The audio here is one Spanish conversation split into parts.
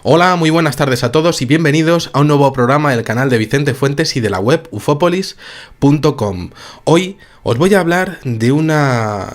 Hola, muy buenas tardes a todos y bienvenidos a un nuevo programa del canal de Vicente Fuentes y de la web ufopolis.com. Hoy os voy a hablar de una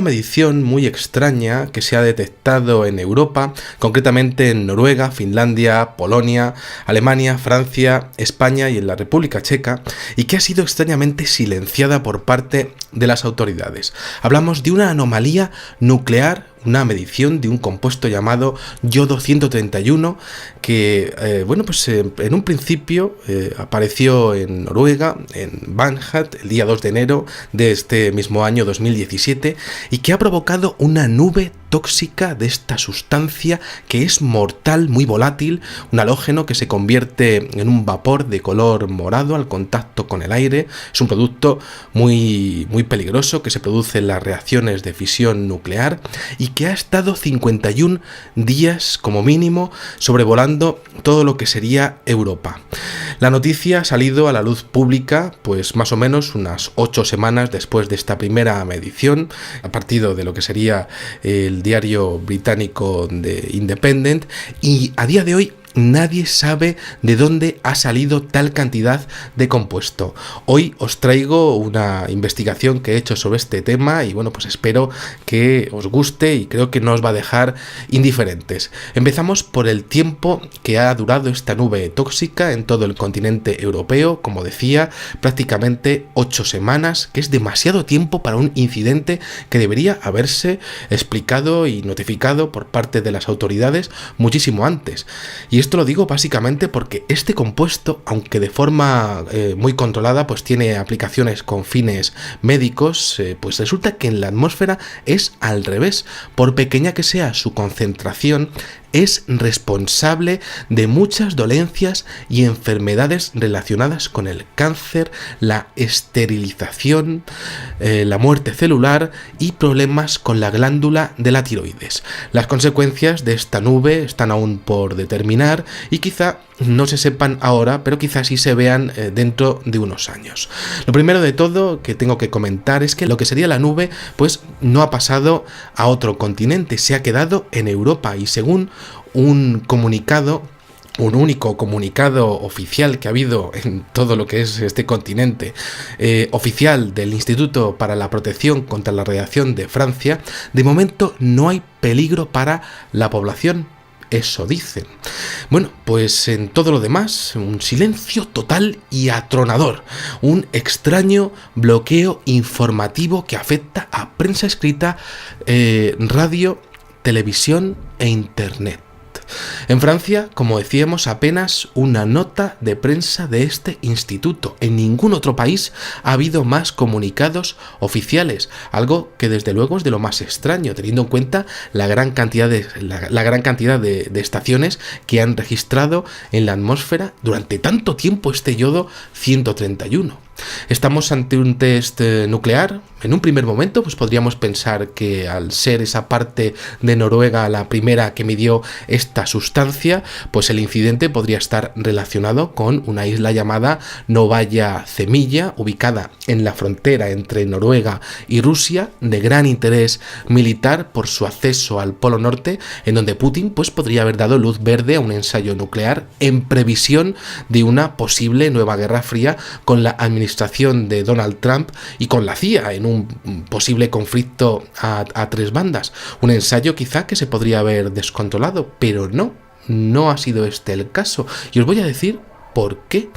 medición muy extraña que se ha detectado en Europa, concretamente en Noruega, Finlandia, Polonia, Alemania, Francia, España y en la República Checa, y que ha sido extrañamente silenciada por parte de las autoridades. Hablamos de una anomalía nuclear, una medición de un compuesto llamado yodo 131 que, en un principio apareció en Noruega, en Banhat, el día 2 de enero de este mismo año 2017, y que ha provocado una nube tóxica de esta sustancia que es mortal, muy volátil, un halógeno que se convierte en un vapor de color morado al contacto con el aire. Es un producto muy peligroso que se produce en las reacciones de fisión nuclear y que ha estado 51 días como mínimo sobrevolando todo lo que sería Europa. La noticia ha salido a la luz pública pues más o menos unas 8 semanas después de esta primera medición, a partir de lo que sería el diario británico de Independent, y a día de hoy nadie sabe de dónde ha salido tal cantidad de compuesto. Hoy os traigo una investigación que he hecho sobre este tema y pues espero que os guste y creo que no os va a dejar indiferentes. Empezamos por el tiempo que ha durado esta nube tóxica en todo el continente europeo. Como decía, prácticamente 8 semanas, que es demasiado tiempo para un incidente que debería haberse explicado y notificado por parte de las autoridades muchísimo antes. Y esto lo digo básicamente porque este compuesto, aunque de forma muy controlada, pues tiene aplicaciones con fines médicos, pues resulta que en la atmósfera es al revés. Por pequeña que sea su concentración, es responsable de muchas dolencias y enfermedades relacionadas con el cáncer, la esterilización, la muerte celular y problemas con la glándula de la tiroides. Las consecuencias de esta nube están aún por determinar y quizá no se sepan ahora, pero quizás sí se vean dentro de unos años. Lo primero de todo que tengo que comentar es que lo que sería la nube pues no ha pasado a otro continente, se ha quedado en Europa, y según un único comunicado oficial que ha habido en todo lo que es este continente, oficial del Instituto para la Protección contra la Radiación de Francia, de momento no hay peligro para la población. Eso dicen. Pues en todo lo demás, un silencio total y atronador. Un extraño bloqueo informativo que afecta a prensa escrita, radio, televisión e internet. En Francia, como decíamos, apenas una nota de prensa de este instituto. En ningún otro país ha habido más comunicados oficiales, algo que desde luego es de lo más extraño, teniendo en cuenta la gran cantidad de estaciones que han registrado en la atmósfera durante tanto tiempo este yodo 131. Estamos ante un test nuclear. En un primer momento pues podríamos pensar que al ser esa parte de Noruega la primera que midió esta sustancia, pues el incidente podría estar relacionado con una isla llamada Novaya Zemlya, ubicada en la frontera entre Noruega y Rusia, de gran interés militar por su acceso al Polo Norte, en donde Putin pues podría haber dado luz verde a un ensayo nuclear en previsión de una posible nueva guerra fría con la administración de Donald Trump y con la CIA en un posible conflicto a 3 bandas. Un ensayo quizá que se podría haber descontrolado, pero no ha sido este el caso. Y os voy a decir ¿por qué?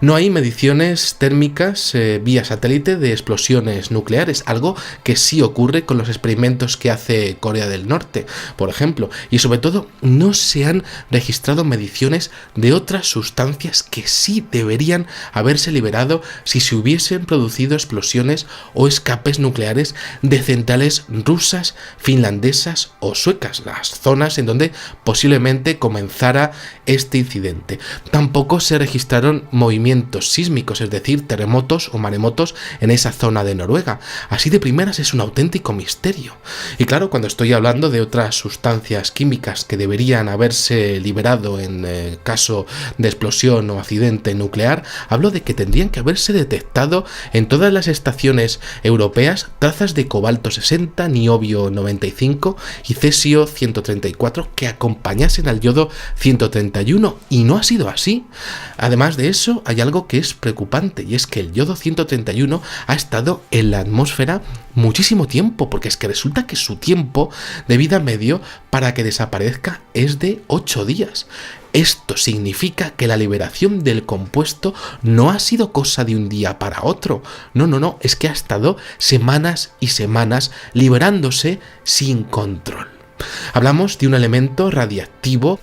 No hay mediciones térmicas vía satélite de explosiones nucleares, algo que sí ocurre con los experimentos que hace Corea del Norte, por ejemplo, y sobre todo no se han registrado mediciones de otras sustancias que sí deberían haberse liberado si se hubiesen producido explosiones o escapes nucleares de centrales rusas, finlandesas o suecas, las zonas en donde posiblemente comenzara este incidente. Tampoco se registraron movimientos sísmicos, es decir, terremotos o maremotos en esa zona de Noruega. Así de primeras es un auténtico misterio. Y claro, cuando estoy hablando de otras sustancias químicas que deberían haberse liberado en caso de explosión o accidente nuclear, hablo de que tendrían que haberse detectado en todas las estaciones europeas trazas de cobalto 60, niobio 95 y cesio 134 que acompañasen al yodo 131, y no ha sido así. Además de eso, hay algo que es preocupante, y es que el yodo 131 ha estado en la atmósfera muchísimo tiempo, porque es que resulta que su tiempo de vida medio para que desaparezca es de 8 días. Esto significa que la liberación del compuesto no ha sido cosa de un día para otro. No, es que ha estado semanas y semanas liberándose sin control. Hablamos de un elemento radiactivo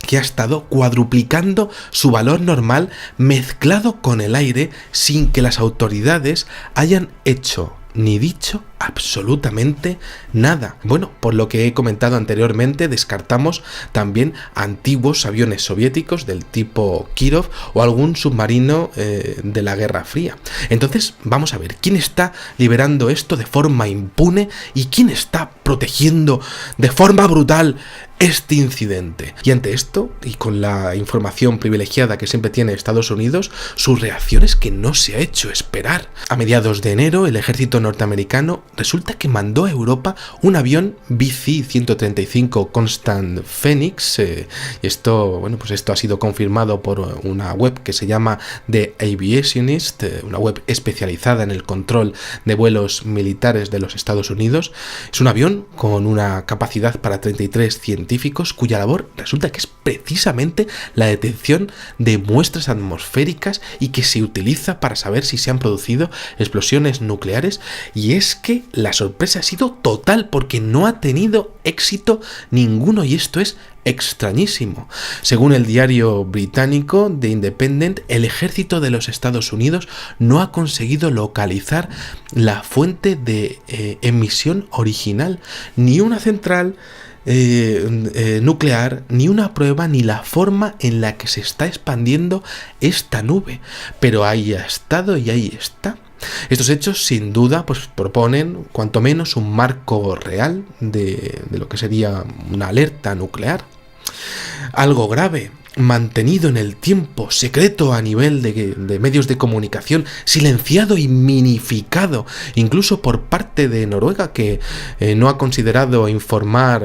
que ha estado cuadruplicando su valor normal mezclado con el aire sin que las autoridades hayan hecho ni dicho absolutamente nada. Bueno, por lo que he comentado anteriormente, descartamos también antiguos aviones soviéticos del tipo Kirov o algún submarino de la Guerra Fría. Entonces, vamos a ver, ¿quién está liberando esto de forma impune y quién está protegiendo de forma brutal este incidente? Y ante esto, y con la información privilegiada que siempre tiene Estados Unidos, su reacción es que no se ha hecho esperar. A mediados de enero, el ejército norteamericano resulta que mandó a Europa un avión BC-135 Constant Phoenix, y esto ha sido confirmado por una web que se llama The Aviationist, una web especializada en el control de vuelos militares de los Estados Unidos. Es un avión con una capacidad para 33 científicos cuya labor resulta que es precisamente la detección de muestras atmosféricas y que se utiliza para saber si se han producido explosiones nucleares. Y es que la sorpresa ha sido total porque no ha tenido éxito ninguno, y esto es extrañísimo. Según el diario británico The Independent, el ejército de los Estados Unidos no ha conseguido localizar la fuente de emisión original, ni una central nuclear, ni una prueba, ni la forma en la que se está expandiendo esta nube. Pero ahí ha estado y ahí está. Estos hechos sin duda proponen cuanto menos un marco real de lo que sería una alerta nuclear. Algo grave, mantenido en el tiempo, secreto a nivel de medios de comunicación, silenciado y minificado, incluso por parte de Noruega, que no ha considerado informar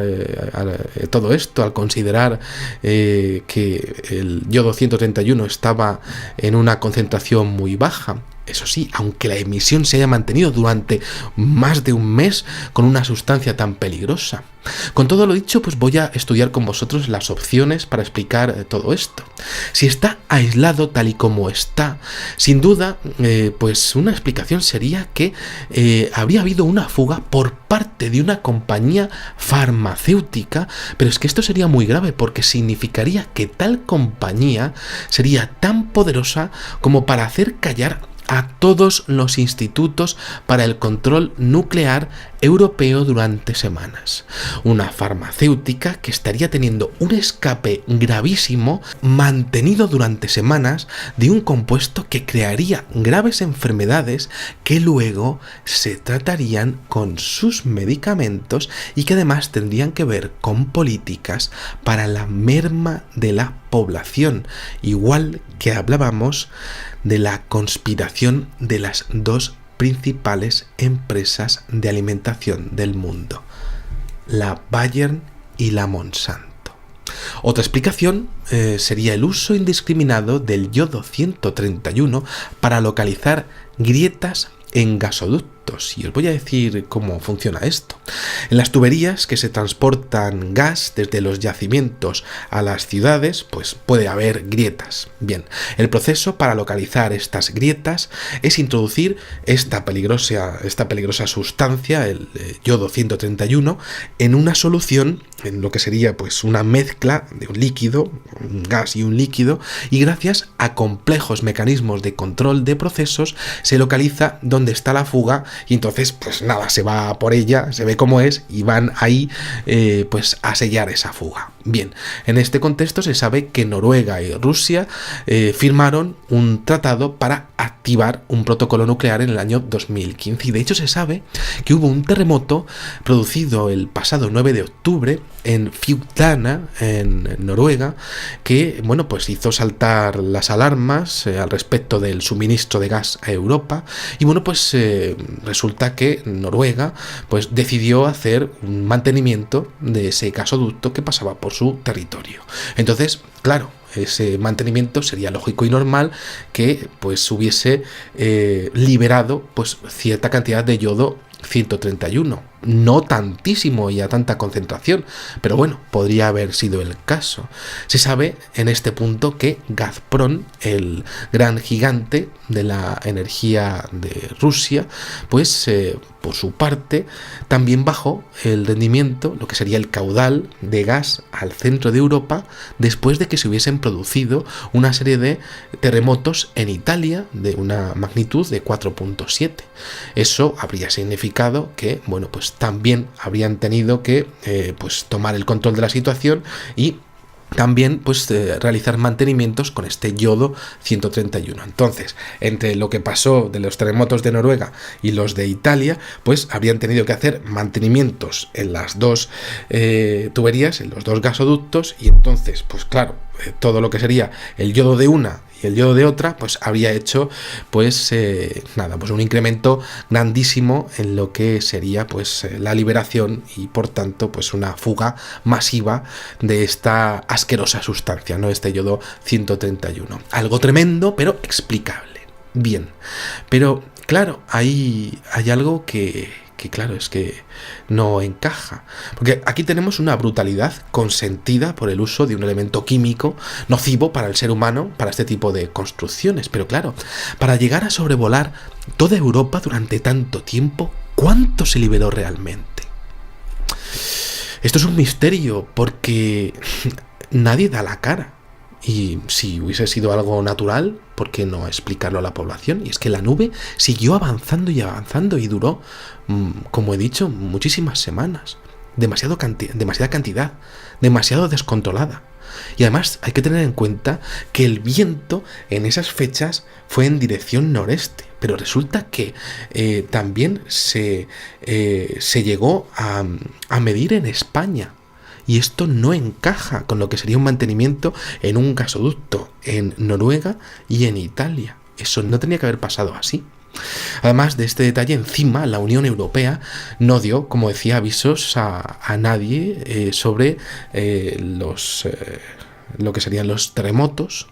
todo esto, al considerar que el yodo 131 estaba en una concentración muy baja. Eso sí, aunque la emisión se haya mantenido durante más de un mes con una sustancia tan peligrosa. Con todo lo dicho, voy a estudiar con vosotros las opciones para explicar todo esto. Si está aislado tal y como está, sin duda, una explicación sería que habría habido una fuga por parte de una compañía farmacéutica, pero es que esto sería muy grave porque significaría que tal compañía sería tan poderosa como para hacer callar a todos los institutos para el control nuclear europeo durante semanas. Una farmacéutica que estaría teniendo un escape gravísimo mantenido durante semanas de un compuesto que crearía graves enfermedades que luego se tratarían con sus medicamentos y que además tendrían que ver con políticas para la merma de la población, igual que hablábamos de la conspiración de las dos principales empresas de alimentación del mundo, la Bayer y la Monsanto. Otra explicación sería el uso indiscriminado del yodo 131 para localizar grietas en gasoductos, y os voy a decir cómo funciona esto. En las tuberías que se transportan gas desde los yacimientos a las ciudades, puede haber grietas. Bien, el proceso para localizar estas grietas es introducir esta peligrosa sustancia, el yodo 131, en una solución, en lo que sería una mezcla de un líquido, un gas y un líquido, y gracias a complejos mecanismos de control de procesos se localiza dónde está la fuga y entonces pues nada, se va por ella, se ve cómo es y van ahí pues a sellar esa fuga. Bien, en este contexto se sabe que Noruega y Rusia firmaron un tratado para activar un protocolo nuclear en el año 2015 y de hecho se sabe que hubo un terremoto producido el pasado 9 de octubre en Fjordane, en Noruega, que bueno, pues hizo saltar las alarmas al respecto del suministro de gas a Europa y bueno, pues resulta que Noruega pues decidió hacer un mantenimiento de ese gasoducto que pasaba por su territorio. Entonces, claro, ese mantenimiento sería lógico y normal que pues hubiese liberado pues cierta cantidad de yodo 131. No tantísimo y a tanta concentración, pero bueno, podría haber sido el caso. Se sabe en este punto que Gazprom, el gran gigante de la energía de Rusia, pues por su parte también bajó el rendimiento, lo que sería el caudal de gas al centro de Europa, después de que se hubiesen producido una serie de terremotos en Italia de una magnitud de 4.7. Eso habría significado que, bueno, pues también habrían tenido que pues tomar el control de la situación y también pues realizar mantenimientos con este yodo 131. Entonces, entre lo que pasó de los terremotos de Noruega y los de Italia, pues habrían tenido que hacer mantenimientos en las dos tuberías, en los dos gasoductos, y entonces, pues claro, todo lo que sería el yodo de una y el yodo de otra, pues habría hecho pues nada, pues un incremento grandísimo en lo que sería pues la liberación y por tanto pues una fuga masiva de esta asquerosa sustancia, ¿no? Este yodo 131. Algo tremendo, pero explicable. Bien, pero claro, hay algo que claro, es que no encaja. Porque aquí tenemos una brutalidad consentida por el uso de un elemento químico nocivo para el ser humano, para este tipo de construcciones. Pero claro, para llegar a sobrevolar toda Europa durante tanto tiempo, ¿cuánto se liberó realmente? Esto es un misterio porque nadie da la cara. Y si hubiese sido algo natural, ¿por qué no explicarlo a la población? Y es que la nube siguió avanzando y avanzando y duró, como he dicho, muchísimas semanas. Demasiada cantidad, demasiado descontrolada. Y además hay que tener en cuenta que el viento en esas fechas fue en dirección noreste. Pero resulta que también se llegó a medir en España. Y esto no encaja con lo que sería un mantenimiento en un gasoducto en Noruega y en Italia. Eso no tenía que haber pasado así. Además de este detalle, encima la Unión Europea no dio, como decía, avisos a nadie sobre lo que serían los terremotos.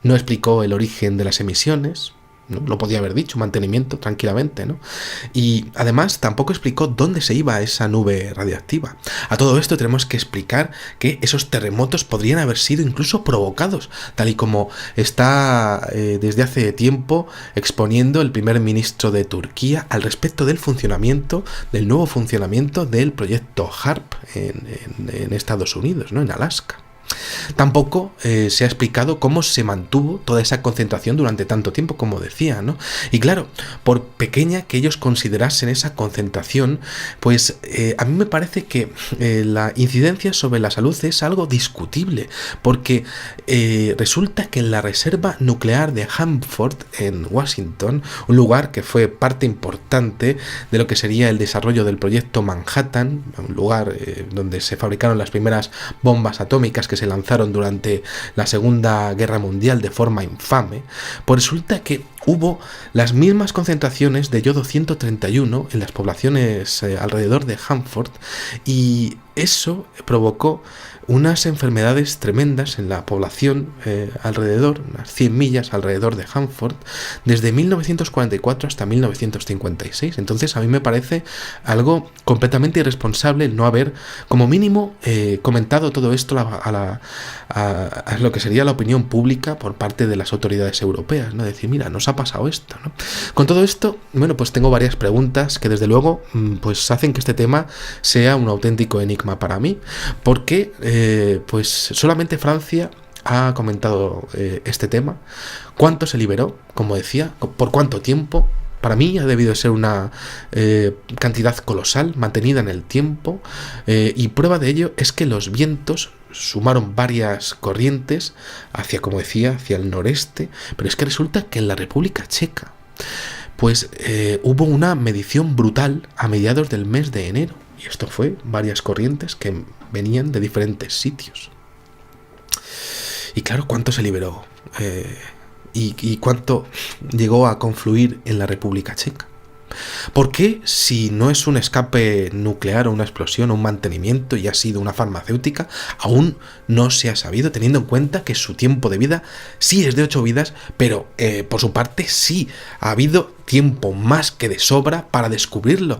No explicó el origen de las emisiones. ¿no? Lo podía haber dicho, mantenimiento, tranquilamente, ¿no? Y además tampoco explicó dónde se iba esa nube radiactiva. A todo esto tenemos que explicar que esos terremotos podrían haber sido incluso provocados, tal y como está desde hace tiempo exponiendo el primer ministro de Turquía al respecto del nuevo funcionamiento del proyecto HARP en Estados Unidos, ¿no? En Alaska. Tampoco se ha explicado cómo se mantuvo toda esa concentración durante tanto tiempo, como decía, ¿no? Y claro, por pequeña que ellos considerasen esa concentración, pues a mí me parece que la incidencia sobre la salud es algo discutible, porque resulta que en la reserva nuclear de Hanford, en Washington, un lugar que fue parte importante de lo que sería el desarrollo del proyecto Manhattan, un lugar donde se fabricaron las primeras bombas atómicas que se lanzaron durante la Segunda Guerra Mundial de forma infame, pues resulta que hubo las mismas concentraciones de yodo 131 en las poblaciones alrededor de Hanford, y eso provocó unas enfermedades tremendas en la población alrededor, unas 100 millas alrededor de Hanford, desde 1944 hasta 1956. Entonces a mí me parece algo completamente irresponsable el no haber, como mínimo, comentado todo esto a lo que sería la opinión pública por parte de las autoridades europeas, ¿no? Decir, mira, nos ha pasado esto, ¿no? Con todo esto, bueno, pues tengo varias preguntas que desde luego pues hacen que este tema sea un auténtico enigma para mí, porque pues solamente Francia ha comentado este tema. ¿Cuánto se liberó? Como decía, ¿por cuánto tiempo? Para mí ha debido ser una cantidad colosal, mantenida en el tiempo, y prueba de ello es que los vientos sumaron varias corrientes hacia, como decía, hacia el noreste, pero es que resulta que en la República Checa, pues hubo una medición brutal a mediados del mes de enero, y esto fue varias corrientes que venían de diferentes sitios. Y claro, ¿cuánto se liberó? Y cuánto llegó a confluir en la República Checa. ¿Por qué, si no es un escape nuclear o una explosión o un mantenimiento y ha sido una farmacéutica, aún no se ha sabido, teniendo en cuenta que su tiempo de vida sí es de 8 vidas, pero por su parte sí ha habido tiempo más que de sobra para descubrirlo,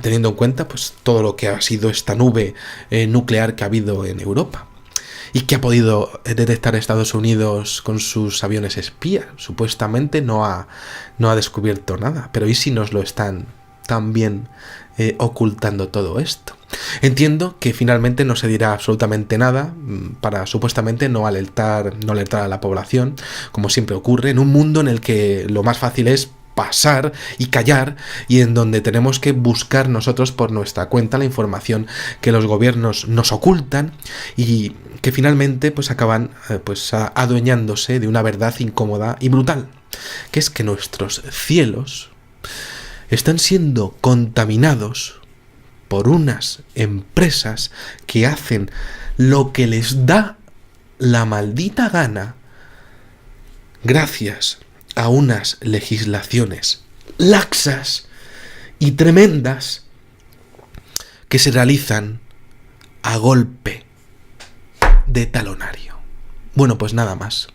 teniendo en cuenta pues todo lo que ha sido esta nube nuclear que ha habido en Europa? ¿Y qué ha podido detectar Estados Unidos con sus aviones espía? Supuestamente no ha descubierto nada, pero ¿y si nos lo están también ocultando todo esto? Entiendo que finalmente no se dirá absolutamente nada para supuestamente no alertar a la población, como siempre ocurre, en un mundo en el que lo más fácil es pasar y callar, y en donde tenemos que buscar nosotros por nuestra cuenta la información que los gobiernos nos ocultan y que finalmente pues acaban adueñándose de una verdad incómoda y brutal, que es que nuestros cielos están siendo contaminados por unas empresas que hacen lo que les da la maldita gana gracias a unas legislaciones laxas y tremendas que se realizan a golpe de talonario. Bueno, pues nada más.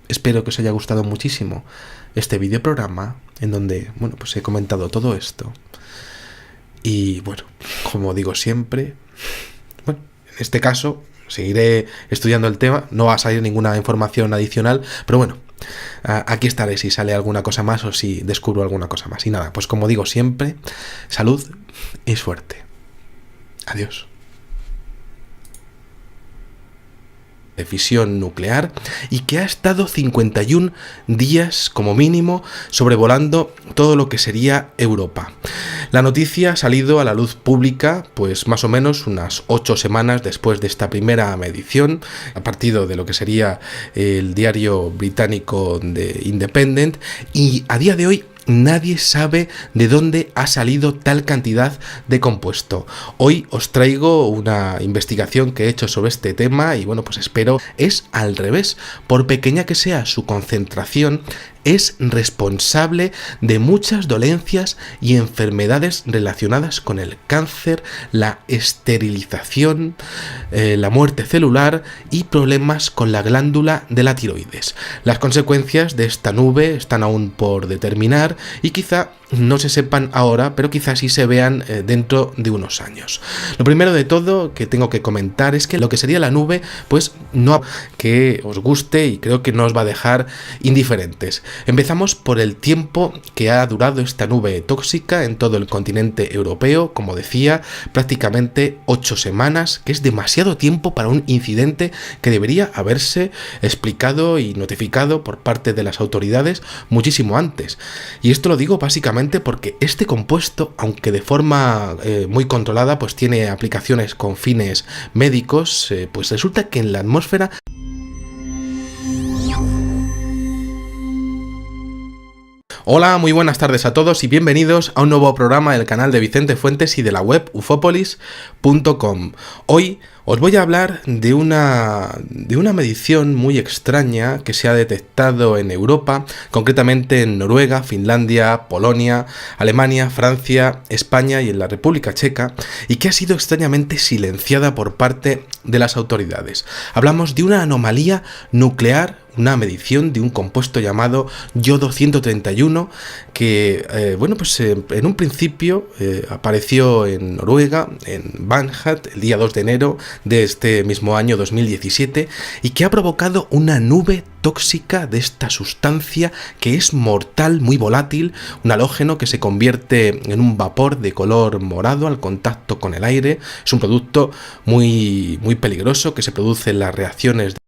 Espero que os haya gustado muchísimo este videoprograma en donde, pues he comentado todo esto. Y bueno, como digo siempre, en este caso seguiré estudiando el tema, no va a salir ninguna información adicional, pero bueno, aquí estaré si sale alguna cosa más o si descubro alguna cosa más. Y nada, pues como digo siempre, salud y suerte. Adiós. De fisión nuclear y que ha estado 51 días como mínimo sobrevolando todo lo que sería Europa. La noticia ha salido a la luz pública pues más o menos unas 8 semanas después de esta primera medición, a partir de lo que sería el diario británico The Independent, y a día de hoy nadie sabe de dónde ha salido tal cantidad de compuesto. Hoy os traigo una investigación que he hecho sobre este tema y pues espero es al revés. Por pequeña que sea su concentración, es responsable de muchas dolencias y enfermedades relacionadas con el cáncer, la esterilización, la muerte celular y problemas con la glándula de la tiroides. Las consecuencias de esta nube están aún por determinar y quizá no se sepan ahora, pero quizás sí se vean dentro de unos años. Lo primero de todo que tengo que comentar es que lo que sería la nube, pues no que os guste y creo que no os va a dejar indiferentes. Empezamos por el tiempo que ha durado esta nube tóxica en todo el continente europeo, como decía, prácticamente 8 semanas, que es demasiado tiempo para un incidente que debería haberse explicado y notificado por parte de las autoridades muchísimo antes. Y esto lo digo básicamente porque este compuesto, aunque de forma muy controlada, pues tiene aplicaciones con fines médicos, pues resulta que en la atmósfera Hola, muy buenas tardes a todos y bienvenidos a un nuevo programa del canal de Vicente Fuentes y de la web ufopolis.com. Hoy os voy a hablar de una medición muy extraña que se ha detectado en Europa, concretamente en Noruega, Finlandia, Polonia, Alemania, Francia, España y en la República Checa, y que ha sido extrañamente silenciada por parte de las autoridades. Hablamos de una anomalía nuclear, una medición de un compuesto llamado yodo 131 que, en un principio apareció en Noruega, en Banhat, el día 2 de enero de este mismo año 2017, y que ha provocado una nube tóxica de esta sustancia que es mortal, muy volátil, un halógeno que se convierte en un vapor de color morado al contacto con el aire. Es un producto muy, muy peligroso que se produce en las reacciones